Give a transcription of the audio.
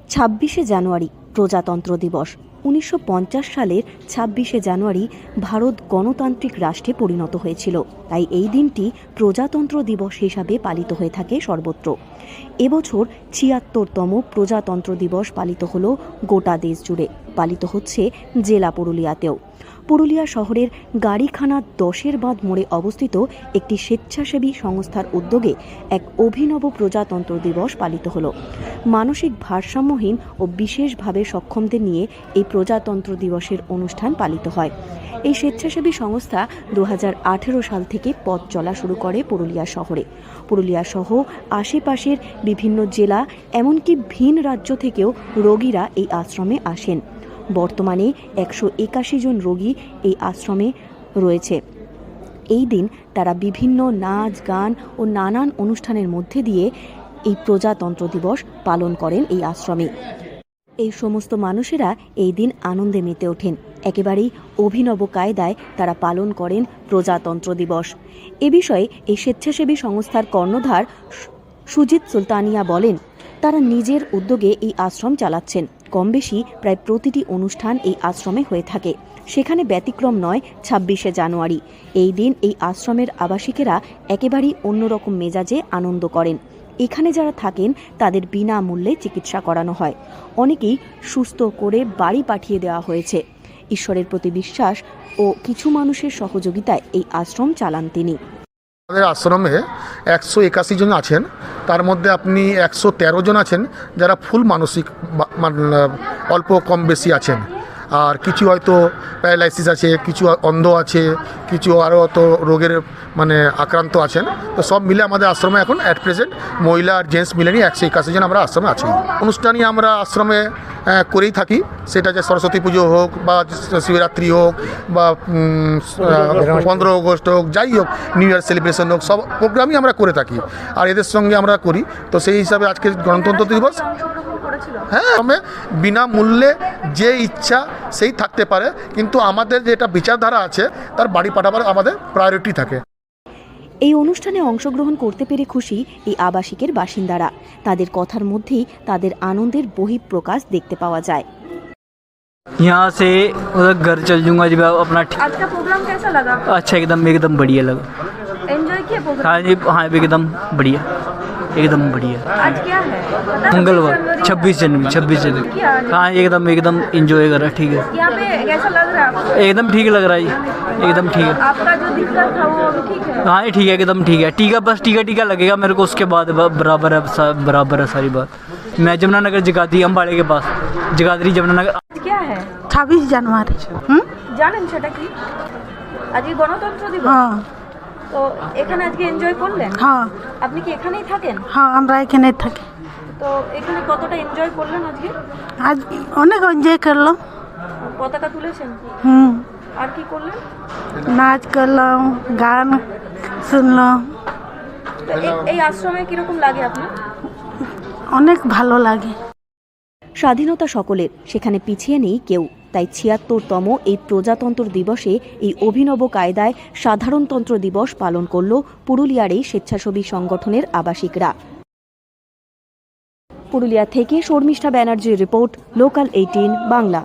ছাব্বিশে জানুয়ারি প্রজাতন্ত্র দিবস। ১৯৫০ সালের ২৬শে জানুয়ারি ভারত গণতান্ত্রিক রাষ্ট্রে পরিণত হয়েছিল, তাই এই দিনটি প্রজাতন্ত্র দিবস হিসাবে পালিত হয়ে থাকে সর্বত্র। এবছর ৭৬তম প্রজাতন্ত্র দিবস পালিত হল গোটা দেশ জুড়ে, পালিত হচ্ছে জেলা পুরুলিয়াতেও। পুরুলিয়া শহরের গাড়িখানা ১০-এর বাঁধ মোড়ে অবস্থিত একটি স্বেচ্ছাসেবী সংস্থার উদ্যোগে এক অভিনব প্রজাতন্ত্র দিবস পালিত হল। মানসিক ভারসাম্যহীন ও বিশেষভাবে সক্ষমদের নিয়ে এই প্রজাতন্ত্র দিবসের অনুষ্ঠান পালিত হয়। এই স্বেচ্ছাসেবী সংস্থা ২০১৮ সাল থেকে পথ চলা শুরু করে পুরুলিয়া শহরে। পুরুলিয়া সহ আশেপাশের বিভিন্ন জেলা এমনকি ভিন রাজ্য থেকেও রোগীরা এই আশ্রমে আসেন। বর্তমানে ১৮১ জন রোগী এই আশ্রমে রয়েছে। এই দিন তারা বিভিন্ন নাচ গান ও নানান অনুষ্ঠানের মধ্যে দিয়ে এই প্রজাতন্ত্র দিবস পালন করেন এই আশ্রমে। এই সমস্ত মানুষেরা এই দিন আনন্দে মেতে ওঠেন। একেবারেই অভিনব কায়দায় তারা পালন করেন প্রজাতন্ত্র দিবস। এ বিষয়ে এই স্বেচ্ছাসেবী সংস্থার কর্ণধার সুজিত সুলতানিয়া বলেন, তারা নিজের উদ্যোগে এই আশ্রম চালাচ্ছেন। কম বেশি প্রায় প্রতিটি অনুষ্ঠান এই আশ্রমে হয়ে থাকে, সেখানে ব্যতিক্রম নয় ২৬শে জানুয়ারি। এই দিন এই আশ্রমের আবাসিকেরা একেবারেই অন্যরকম মেজাজে আনন্দ করেন। এখানে যারা থাকেন তাদের বিনামূল্যে চিকিৎসা করানো হয়, অনেকেই সুস্থ করে বাড়ি পাঠিয়ে দেওয়া হয়েছে। ঈশ্বরের প্রতি বিশ্বাস ও কিছু মানুষের সহযোগিতায় এই আশ্রম চালান তিনি। আমাদের আশ্রমে ১৮১ জন আছেন, তার মধ্যে আপনি ১১৩ জন আছেন যারা ফুল মানসিক অল্প কম বেশি আছেন, আর কিছু হয়তো প্যারালাইসিস আছে, কিছু অন্ধ আছে, কিছু আরও অত রোগের আক্রান্ত আছেন। তো সব মিলে আমাদের আশ্রমে এখন অ্যাট প্রেজেন্ট মহিলা আর জেন্টস মিলে নিয়ে ১৮১ জন আমরা আশ্রমে আছি। অনুষ্ঠানই আমরা আশ্রমে করেই থাকি, সেটা যে সরস্বতী পুজো হোক বা শিবরাত্রি হোক বা ১৫ আগস্ট হোক, যাই হোক, নিউ ইয়ার সেলিব্রেশন হোক, সব প্রোগ্রামই আমরা করে থাকি আর এদের সঙ্গে আমরা করি। তো সেই হিসাবে আজকে গণতন্ত্র দিবস, হ্যাঁ, বিনামূল্যে যে ইচ্ছা সেই থাকতে পারে, কিন্তু আমাদের যেটা বিচারধারা আছে তার বাড়ি পাঠাবার আমাদের প্রায়োরিটি থাকে। এই অনুষ্ঠানে অংশগ্রহণ করতে পেরে খুশি এই আবাসিকের বাসিন্দারা। তাদের কথার মধ্যেই তাদের আনন্দের বহিঃপ্রকাশ দেখতে পাওয়া যায়। यहाँ से उधर घर चल जाऊंगा जब अपना। आज का प्रोग्राम कैसा लगा? अच्छा, एकदम बढ़िया लगा। एंजॉय किया प्रोग्राम? हाँ जी, हाँ, एकदम बढ़िया, एकदम बढ़िया। आज क्या है? मंगलवार 26 जनवरी। हाँ, एकदम एंजॉय करा। ठीक है, यहाँ पे कैसा लग रहा है आपको? एकदम ठीक लग रहा है, एकदम ठीक है। आपका जो दिक्कत था वो अभी ठीक है? हाँ, ठीक है, एकदम ठीक है। टीका लगेगा मेरे को, उसके बाद बराबर है सारी बात। मैं जमुनानगर जगाधरी अम्बाड़े के पास, जगाधरी जमुनानगर। आज क्या है? ২৬ জানুয়ারি। জানেন সেটা কি? আজকে গণতন্ত্র দিবস। হ্যাঁ তো এখানে আজকে এনজয় করলেন? হ্যাঁ আপনি কি এখানেই থাকেন? হ্যাঁ, আমরা এখানে থাকি। তো এখানে কতটা এনজয় করলেন আজকে? আজ অনেক এনজয় করলাম। পতাকা তুলেছেন? আর কি করলেন? নাচ করলাম, গান শুনলাম। তো এই আশ্রমে কিরকম লাগে আপনার? অনেক ভালো লাগে। স্বাধীনতা সকলের, সেখানে পিছিয়ে নেই কেউ। তাই ৭৬তম এই প্রজাতন্ত্র দিবসে এই অভিনব কায়দায় সাধারণতন্ত্র দিবস পালন করল পুরুলিয়ার এই স্বেচ্ছাসেবী সংগঠনের আবাসিকরা। পুরুলিয়া থেকে শর্মিষ্ঠা ব্যানার্জির রিপোর্ট, লোকাল 18 বাংলা।